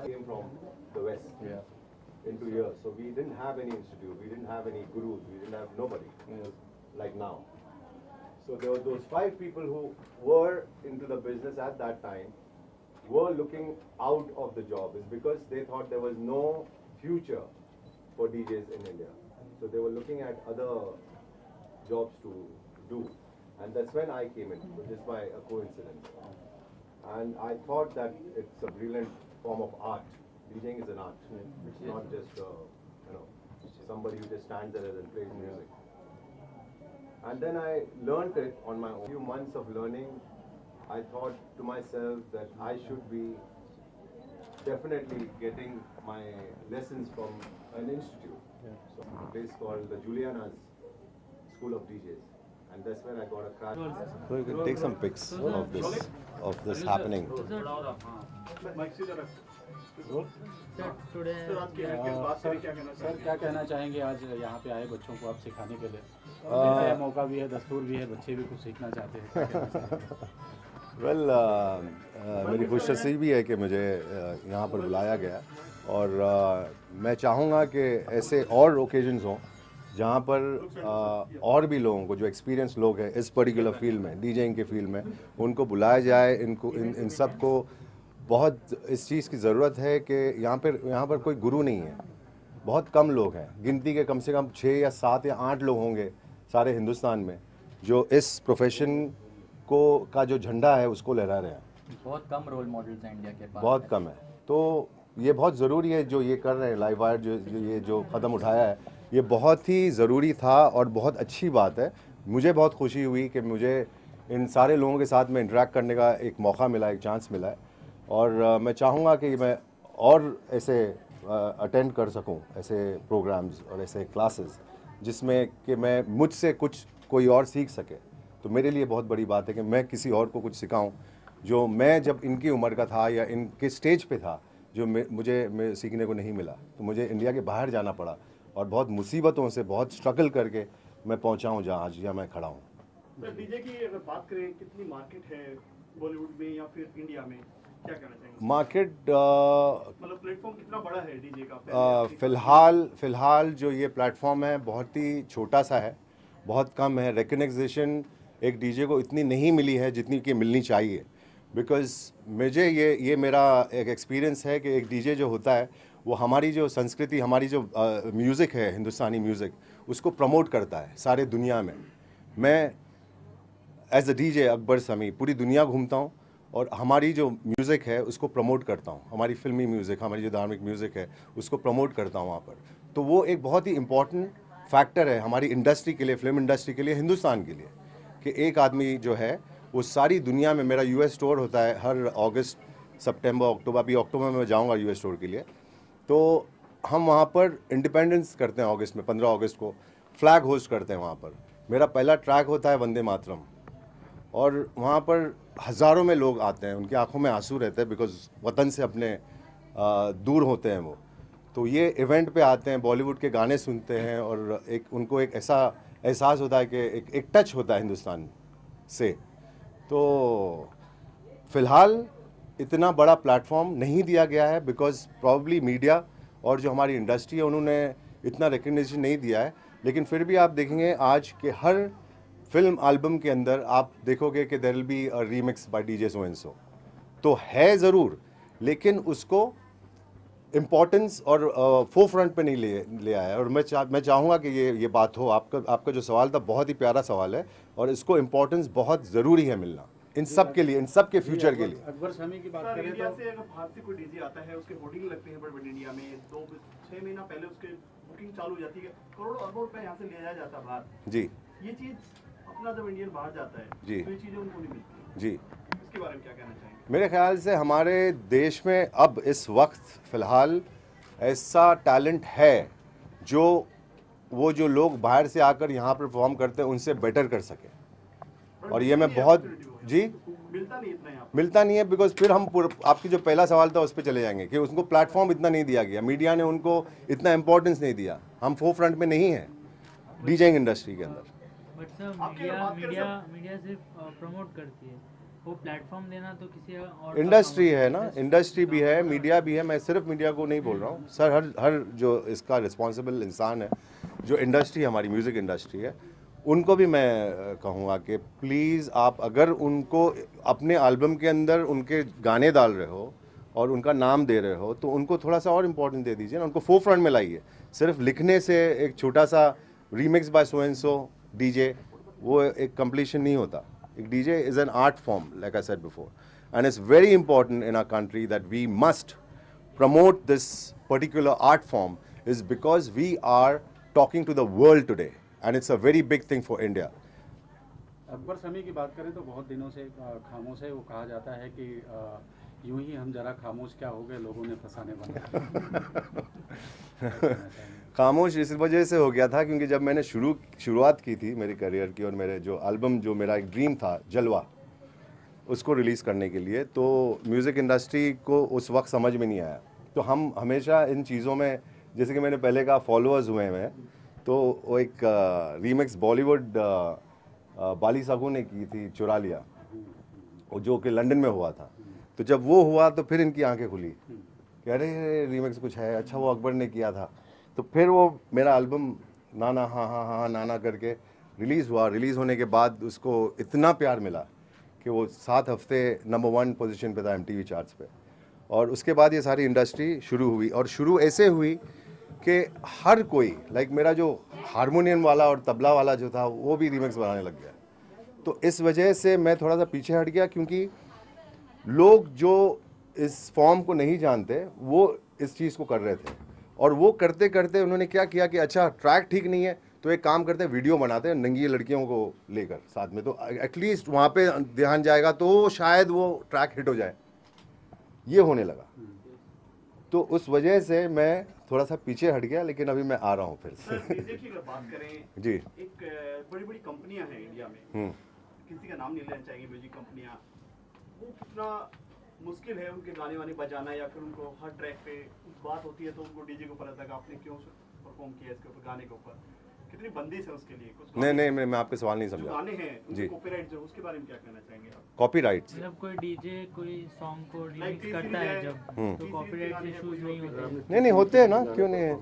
Came from the West into here, so we didn't have any institute, we didn't have any gurus, we didn't have nobody like now. So there were those 5 people who were into the business at that time were looking out of the job is because they thought there was no future for DJs in India. So they were looking at other jobs to do. And that's when I came in, just by a coincidence. And I thought that it's a brilliant form of art. DJing is an art. It's not just, somebody who just stands there and plays music. And then I learned it on my own. A few months of learning, I thought to myself that I should be definitely getting my lessons from an institute. So a place called the Juliana's School of DJs. And that's when I got a crash. So you can take some pics of this happening. Sir क्या कहना चाहेंगे आज यहाँ पे आए बच्चों को आप सिखाने के लिए? नया मौका भी है, दस्तूर भी है, बच्चे भी कुछ सीखना चाहते हैं। वेल मेरी खुशनसीबी है कि मुझे यहाँ पर बुलाया गया और मैं चाहूँगा कि ऐसे और ओकेजन्स हों जहाँ पर और भी लोगों को जो एक्सपीरियंस लोग हैं इस पर्टिकुलर फील्ड में, डीजेइंग के फील्ड में, उनको बुलाया जाए। इन सब को बहुत इस चीज़ की ज़रूरत है कि यहाँ पर कोई गुरु नहीं है, बहुत कम लोग हैं, गिनती के कम से कम 6 या 7 या 8 लोग होंगे सारे हिंदुस्तान में जो इस प्रोफेशन का जो झंडा है उसको लहरा रहे हैं। बहुत कम रोल मॉडल्स हैं इंडिया के पास, बहुत कम है। तो ये बहुत ज़रूरी है जो ये कर रहे हैं लाइव वायर, जो कदम उठाया है, ये बहुत ही ज़रूरी था और बहुत अच्छी बात है। मुझे बहुत खुशी हुई कि मुझे इन सारे लोगों के साथ में इंटरेक्ट करने का एक मौका मिला, एक चांस मिला है और मैं चाहूँगा कि मैं और ऐसे अटेंड कर सकूँ ऐसे प्रोग्राम्स और ऐसे क्लासेस जिसमें कि मैं मुझसे कुछ कोई और सीख सके। तो मेरे लिए बहुत बड़ी बात है कि मैं किसी और को कुछ सिखाऊं जो मैं जब इनकी उम्र का था या इनके स्टेज पे था, जो मुझे सीखने को नहीं मिला। तो मुझे इंडिया के बाहर जाना पड़ा और बहुत मुसीबतों से, बहुत स्ट्रगल करके मैं पहुंचा हूं जहां आज या मैं खड़ा हूं। सर डीजे की अगर बात करें, कितनी मार्केट है बॉलीवुड में या फिर इंडिया में, क्या कहना चाहेंगे? मार्केट मतलब प्लेटफॉर्म कितना बड़ा है डीजे का? फिलहाल जो ये प्लेटफॉर्म है बहुत ही छोटा सा है, बहुत कम है। रिकग्निशन एक डीजे को इतनी नहीं मिली है जितनी कि मिलनी चाहिए। बिकॉज़ मुझे ये मेरा एक एक्सपीरियंस है कि एक डीजे जो होता है वो हमारी जो संस्कृति, हमारी जो म्यूज़िक है, हिंदुस्तानी म्यूज़िक, उसको प्रमोट करता है सारे दुनिया में। मैं एज अ डीजे अकबर समी पूरी दुनिया घूमता हूँ और हमारी जो म्यूज़िक है उसको प्रमोट करता हूँ। हमारी फिल्मी म्यूज़िक, हमारी जो धार्मिक म्यूज़िक है उसको प्रमोट करता हूँ वहाँ पर। तो वो एक बहुत ही इम्पॉर्टेंट फैक्टर है हमारी इंडस्ट्री के लिए, फिल्म इंडस्ट्री के लिए, हिंदुस्तान के लिए, कि एक आदमी जो है वो सारी दुनिया में। मेरा यूएस टूर होता है हर अगस्त, सितंबर, अक्टूबर। अभी अक्टूबर में मैं जाऊँगा यूएस टूर के लिए। तो हम वहाँ पर इंडिपेंडेंस करते हैं अगस्त में, 15 अगस्त को फ्लैग होस्ट करते हैं वहाँ पर। मेरा पहला ट्रैक होता है वंदे मातरम और वहाँ पर हज़ारों में लोग आते हैं, उनकी आंखों में आंसू रहते हैं बिकॉज़ वतन से अपने दूर होते हैं वो। तो ये इवेंट पे आते हैं, बॉलीवुड के गाने सुनते हैं और उनको एक ऐसा एहसास होता है कि एक टच होता है हिंदुस्तान से। तो फ़िलहाल इतना बड़ा प्लेटफॉर्म नहीं दिया गया है बिकॉज़ प्रॉब्ली मीडिया और जो हमारी इंडस्ट्री है उन्होंने इतना रिकग्निशन नहीं दिया है। लेकिन फिर भी आप देखेंगे आज के हर फिल्म एल्बम के अंदर आप देखोगे कि there will be a remix by DJ so and so. तो है ज़रूर, लेकिन उसको इम्पोर्टेंस और फोर फ्रंट पे नहीं ले आया। और मैं चाहूँगा कि ये बात हो। आपका जो सवाल था बहुत ही प्यारा सवाल है और इसको इम्पोर्टेंस बहुत ज़रूरी है मिलना इन सब के लिए, इन सब के फ्यूचर के लिए। अकबर समी की बात करें इंडिया तो से अगर बाहर से कोई डीजे आता है, उसके होर्डिंग लगते हैं बड़े इंडिया में, 2-6 महीना पहले उसके बुकिंग चालू हो जाती है, करोड़ों अरबों रुपए यहाँ से ले जाया जाता है बाहर। जी, ये चीज़ अपना जब इंडियन बाहर जाता है जी, तो ये चीज़ें उनको नहीं मिलती। जी, इसके बारे में क्या कहना चाहेंगे? मेरे ख्याल से हमारे देश में अब इस वक्त फ़िलहाल ऐसा टैलेंट है जो लोग बाहर से आकर यहाँ पर परफॉर्म करते हैं उनसे बेटर कर सके। और ये मैं बहुत जी मिलता नहीं इतना यहाँ मिलता नहीं है बिकॉज फिर हम आपकी जो पहला सवाल था उस पर चले जाएंगे कि उनको प्लेटफॉर्म इतना नहीं दिया गया, मीडिया ने उनको इतना इम्पोर्टेंस नहीं दिया। हम फोर फ्रंट में नहीं हैं डीजेइंग इंडस्ट्री के अंदर। बट सर मीडिया सिर्फ प्रमोट करती है, वो प्लेटफॉर्म देना तो किसी और इंडस्ट्री है ना, इंडस्ट्री भी है, मीडिया भी है। मैं सिर्फ मीडिया को नहीं बोल रहा हूँ सर, हर जो इसका रिस्पॉन्सिबल इंसान है, जो इंडस्ट्री हमारी म्यूज़िक इंडस्ट्री है, उनको भी मैं कहूँगा कि प्लीज़ आप अगर उनको अपने एल्बम के अंदर उनके गाने डाल रहे हो और उनका नाम दे रहे हो, तो उनको थोड़ा सा और इम्पोर्टेंस दे दीजिए ना, उनको फोर फ्रंट में लाइए। सिर्फ लिखने से एक छोटा सा remix by so and so DJ, वो एक कंप्लीशन नहीं होता। एक DJ is an art form, like I said before, and it's very important in our country that we must promote this particular art form, is because we are talking to the world today and it's a very big thing for India. Akbar समी की बात करें तो बहुत दिनों से खामोश है। वो कहा जाता है कि यूं ही हम जरा खामोश क्या हो गए, लोगों ने फसाने बना। खामोश इस वजह से हो गया था क्योंकि जब मैंने शुरुआत की थी मेरे करियर की, और मेरे जो एल्बम, जो मेरा एक ड्रीम था जलवा, उसको रिलीज़ करने के लिए, तो म्यूज़िक इंडस्ट्री को उस वक्त समझ में नहीं आया। तो हम हमेशा इन चीज़ों में, जैसे कि मैंने पहले कहा, फॉलोअर्स हुए हैं। तो वो एक रीमिक्स बॉलीवुड बाली साहू ने की थी, चुरा लिया, जो कि लंदन में हुआ था। तो जब वो हुआ तो फिर इनकी आंखें खुली कि अरे रीमिक्स कुछ है, अच्छा वो अकबर ने किया था। तो फिर वो मेरा एल्बम नाना हाँ हाँ हाँ नाना करके रिलीज़ हुआ। रिलीज़ होने के बाद उसको इतना प्यार मिला कि वो 7 हफ्ते नंबर 1 पोजीशन पे था MTV चार्ट्स पे। और उसके बाद ये सारी इंडस्ट्री शुरू हुई, और शुरू ऐसे हुई कि हर कोई, लाइक मेरा जो हारमोनियम वाला और तबला वाला जो था, वो भी रीमिक्स बनाने लग गया। तो इस वजह से मैं थोड़ा सा पीछे हट गया, क्योंकि लोग जो इस फॉर्म को नहीं जानते वो इस चीज़ को कर रहे थे। और वो करते करते उन्होंने क्या किया कि अच्छा ट्रैक ठीक नहीं है तो एक काम करते हैं, वीडियो बनाते हैं नंगी लड़कियों को लेकर साथ में, तो एटलीस्ट वहाँ पे ध्यान जाएगा तो शायद वो ट्रैक हिट हो जाए। ये होने लगा, तो उस वजह से मैं थोड़ा सा पीछे हट गया, लेकिन अभी मैं आ रहा हूँ फिर से। म्यूजिक की अगर बात करें जी, एक बड़ी बड़ी कंपनियां हैं इंडिया में, किसी का नाम नहीं लेना चाहेंगे, म्यूजिक कंपनियां, वो कितना मुश्किल है उनके गाने वाने बजाना, या फिर उनको हर ट्रैक पे कुछ बात होती है तो उनको डीजे को पता लगा आपने क्यों परफॉर्म किया इसके ऊपर, गाने के ऊपर कितनी बंदिश है उसके लिए। कुछ नहीं मैं आपके सवाल नहीं जो समझा। गाने हैं जी, कॉपीराइट जो, उसके बारे में क्या कहना चाहेंगे आप? कॉपीराइट्स, मतलब कोई डीजे कोई सॉन्ग को रिमिक्स करता है जब, तो कॉपीराइट इश्यूज नहीं होते? नहीं होते हैं ना, क्यों नहीं है।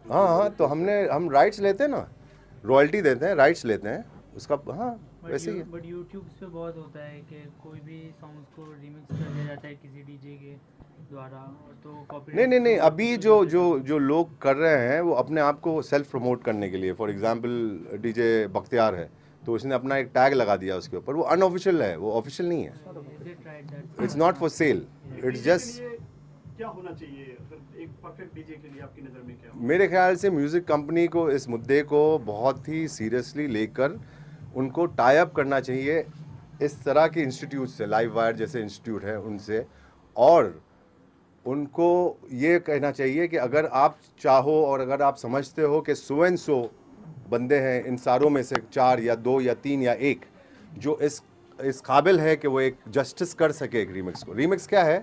हाँ, तो हम राइट्स लेते हैं ना, रॉयल्टी देते हैं, राइट्स लेते हैं उसका। हाँ वैसे ही है। बट यूट्यूब पे बहुत होता है कि कोई भी सॉन्ग्स को रिमिक्स कर दिया जाता है किसी डीजे के द्वारा, तो कॉपीराइट नहीं अभी जो लोग कर रहे हैं वो अपने आप को सेल्फ प्रमोट करने के लिए, फॉर एग्जांपल डीजे बख्तियार है तो उसने अपना एक टैग लगा दिया उसके ऊपर, वो अनऑफिशियल है, वो ऑफिशियल नहीं है। It's not for sale, it's just. क्या होना चाहिए अगर एक परफेक्ट डीजे के लिए आपकी नज़र में क्या? मेरे ख्याल से म्यूज़िक कंपनी को इस मुद्दे को बहुत ही सीरियसली लेकर उनको टाई अप करना चाहिए इस तरह के इंस्टीट्यूट से, लाइव वायर जैसे इंस्टीट्यूट है उनसे, और उनको ये कहना चाहिए कि अगर आप चाहो और अगर आप समझते हो कि सो एंड सो बंदे हैं इन सारों में से 4 या 2 या 3 या 1 जो इस काबिल है कि वो एक जस्टिस कर सके एक रीमिक्स को। रीमिक्स क्या है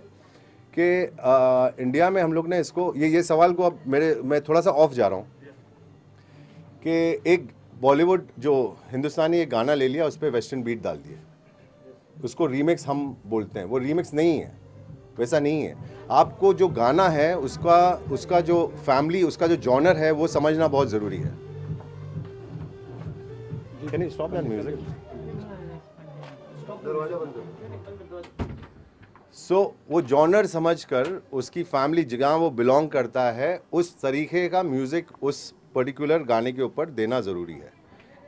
कि इंडिया में हम लोग ने इसको, ये सवाल को अब मैं थोड़ा सा ऑफ जा रहा हूँ कि एक बॉलीवुड जो हिंदुस्तानी एक गाना ले लिया, उस पर वेस्टर्न बीट डाल दिए, उसको रीमिक्स हम बोलते हैं। वो रीमिक्स नहीं है, वैसा नहीं है। आपको जो गाना है उसका जो फैमिली, उसका जो जॉनर है वो समझना बहुत ज़रूरी है। Can you stop that music? So, वो जॉनर समझकर उसकी फैमिली जगह वो बिलोंग करता है, उस तरीके का म्यूज़िक उस पर्टिकुलर गाने के ऊपर देना ज़रूरी है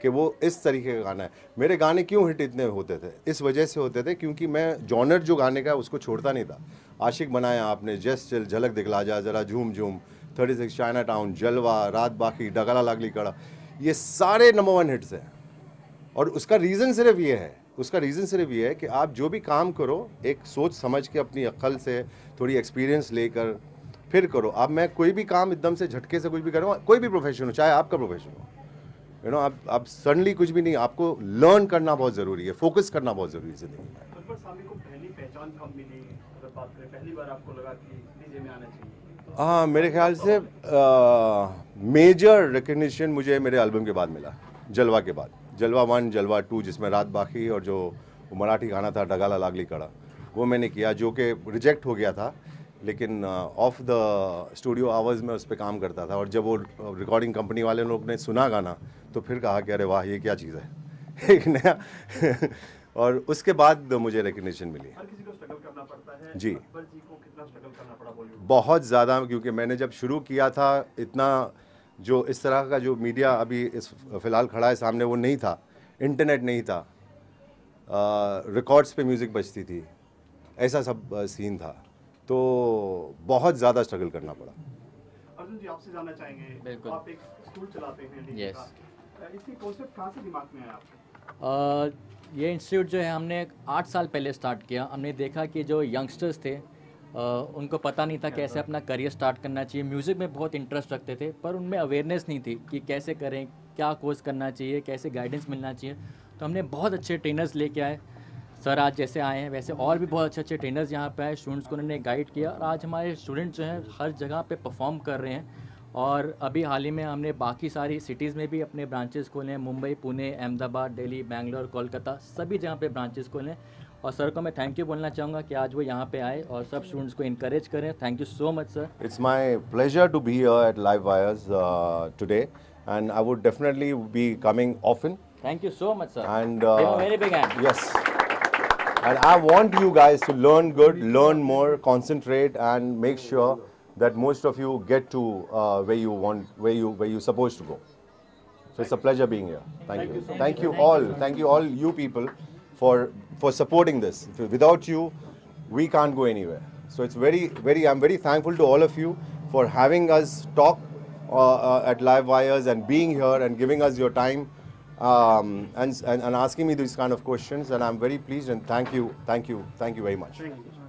कि वो इस तरीके का गाना है। मेरे गाने क्यों हिट इतने होते थे? इस वजह से होते थे क्योंकि मैं जॉनर जो गाने का उसको छोड़ता नहीं था। आशिक बनाया आपने, जस्ट चिल, झलक दिखला जा, ज़रा झूम झूम, 36 चाइना टाउन, जलवा, रात बाकी, डगला लागली कड़ा, ये सारे नंबर 1 हिट्स हैं। और उसका रीज़न सिर्फ ये है कि आप जो भी काम करो एक सोच समझ के, अपनी अक्ल से थोड़ी एक्सपीरियंस लेकर फिर करो। अब मैं कोई भी काम एकदम से झटके से कुछ भी करूँ, कोई भी प्रोफेशन हो, चाहे आपका प्रोफेशन हो, यू नो, आप सडनली कुछ भी नहीं, आपको लर्न करना बहुत ज़रूरी है, फोकस करना बहुत ज़रूरी है ज़िंदगी में। अकबर साहब को पहली पहचान कब मिली, अगर बात करें पहली बार आपको लगा कि डीजे में आना चाहिए? हाँ, मेरे ख्याल से मेजर रिकग्निशन मुझे मेरे एल्बम के बाद मिला, जलवा के बाद। जलवा 1, जलवा 2 जिसमें रात बाकी और जो वो मराठी गाना था डगाला लागली कड़ा, वो मैंने किया जो कि रिजेक्ट हो गया था, लेकिन ऑफ द स्टूडियो आवर्स में उस पर काम करता था। और जब वो रिकॉर्डिंग कंपनी वाले लोग ने सुना गाना तो फिर कहा कि अरे वाह ये क्या चीज़ है एक नया और उसके बाद मुझे रिकग्निशन मिली। हर किसी को स्ट्रगल करना पड़ता है। जी। अकबर जी को कितना स्ट्रगल करना पड़ा बॉलीवुड? बहुत ज़्यादा, क्योंकि मैंने जब शुरू किया था इतना जो इस तरह का जो मीडिया अभी इस फ़िलहाल खड़ा है सामने वो नहीं था, इंटरनेट नहीं था, रिकॉर्ड्स पे म्यूज़िक बजती थी, ऐसा सब सीन था, तो बहुत ज़्यादा स्ट्रगल करना पड़ा। अर्जुन जी आपसे जानना चाहेंगे, बिल्कुल। आप एक स्कूल चलाते हैं डीजे Yes. का, इसकी कॉन्सेप्ट कहाँ से दिमाग में आया आपके? ये इंस्टीट्यूट जो है हमने 8 साल पहले स्टार्ट किया। हमने देखा कि जो यंगस्टर्स थे उनको पता नहीं था कैसे अपना करियर स्टार्ट करना चाहिए। म्यूज़िक में बहुत इंटरेस्ट रखते थे पर उनमें अवेयरनेस नहीं थी कि कैसे करें, क्या कोर्स करना चाहिए, कैसे गाइडेंस मिलना चाहिए। तो हमने बहुत अच्छे ट्रेनर्स लेके आए, सर आज जैसे आए हैं वैसे और भी बहुत अच्छे अच्छे ट्रेनर्स यहाँ पे आए, स्टूडेंट्स को उन्होंने गाइड किया और आज हमारे स्टूडेंट्स जो हैं हर जगह पे परफॉर्म कर रहे हैं। और अभी हाल ही में हमने बाकी सारी सिटीज़ में भी अपने ब्रांचेस खोले हैं, मुंबई, पुणे, अहमदाबाद, दिल्ली, बेंगलोर, कोलकाता, सभी जगह पे ब्रांचेस खोले हैं। और सर को मैं थैंक यू बोलना चाहूँगा कि आज वो यहाँ पे आए और सब स्टूडेंट्स को इनकरेज करें। Thank you so much sir. It's my pleasure to be here at Live Wires today, and I would definitely be coming often. Thank you so much sir. And very big hand. yes, and I want you guys to learn good, learn more, concentrate, and make sure that most of you get to where you want, where you supposed to go. So it's a pleasure being here. Thank you. Thank you all you people for supporting this. Without you, we can't go anywhere. So it's I'm very thankful to all of you for having us talk at Live Wires and being here and giving us your time and asking me these kind of questions. And I'm very pleased and thank you very much. Thank you.